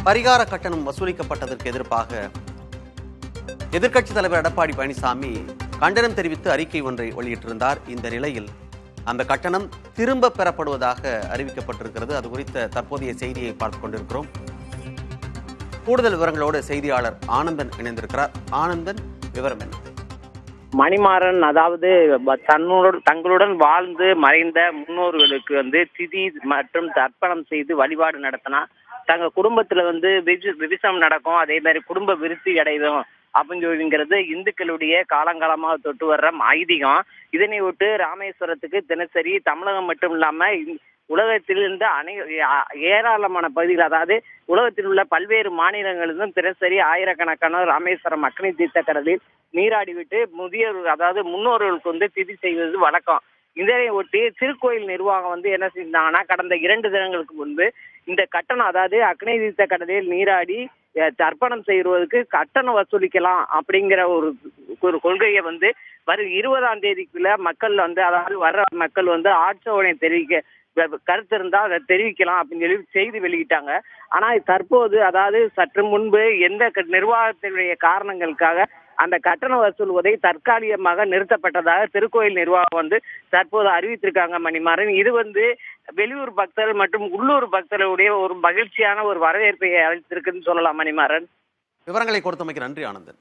பரிகார கட்டணம் வசூலிக்கப்பட்டதற்கு எதிர்ப்பாக எதிர்க்கட்சித் தலைவர் எடப்பாடி பழனிசாமி கண்டனம் தெரிவித்து அறிக்கை ஒன்றை வெளியிட்டிருந்தார். இந்த நிலையில் அந்த கட்டணம் திரும்ப பெறப்படுவதாக அறிவிக்கப்பட்டிருக்கிறது. அது குறித்த தற்போதைய செய்தியை பார்த்துக் கொண்டிருக்கிறோம். கூடுதல் விவரங்களோடு செய்தியாளர் ஆனந்தன் இணைந்திருக்கிறார். ஆனந்தன், விவரம் என்ன? மணிமாறன், அதாவது தங்களுடன் வாழ்ந்து மறைந்த முன்னோர்களுக்கு திதி மற்றும் தர்ப்பணம் செய்து வழிபாடு நடத்தினா தங்க குடும்பத்துல விபிசம் நடக்கும், அதே மாதிரி குடும்ப விருத்தி அடையும் அப்படின்னு சொல்லிங்கிறது இந்துக்களுடைய காலங்காலமாக தொட்டு வர்ற ஐதீகம். இதனை விட்டு ராமேஸ்வரத்துக்கு தினசரி தமிழகம் மட்டும் இல்லாம உலகத்திலிருந்து ஏராளமான பகுதிகள், அதாவது உலகத்தில் உள்ள பல்வேறு மாநிலங்களிலும் தினசரி ஆயிரக்கணக்கான ராமேஸ்வரம் அக்னி தீர்த்த கடலில் நீராடி விட்டு அதாவது முன்னோர்களுக்கு திதி செய்வது வழக்கம். இதனை ஒட்டி திருக்கோயில் நிர்வாகம் என்ன செஞ்சாங்கன்னா, கடந்த 2 தினங்களுக்கு முன்பு இந்த கட்டணம், அதாவது அக்னி தீர்த்த கடலில் நீராடி தர்ப்பணம் செய்வதற்கு கட்டணம் வசூலிக்கலாம் அப்படிங்கிற ஒரு கொள்கையை வரும் 20ஆம் தேதிக்குள்ள மக்கள் அதாவது வர்ற மக்கள் ஆட்சேபனை தெரிவிக்க கருத்து இருந்தால் அதை தெரிவிக்கலாம் அப்படின்னு சொல்லி செய்தி வெளியிட்டாங்க. ஆனா தற்போது, அதாவது சற்று முன்பு எந்த நிர்வாகத்தினுடைய காரணங்களுக்காக அந்த கட்டணம் வசூலுவதை தற்காலிகமாக நிறுத்தப்பட்டதாக திருக்கோயில் நிர்வாகம் தற்போது அறிவித்திருக்காங்க. மணிமாறன், இது வெளியூர் பக்தர்கள் மற்றும் உள்ளூர் பக்தர்களுடைய ஒரு மகிழ்ச்சியான ஒரு வரவேற்பை அளித்திருக்குன்னு சொல்லலாம். மணிமாறன், விவரங்களை கொடுத்தமைக்கு நன்றி ஆனந்தன்.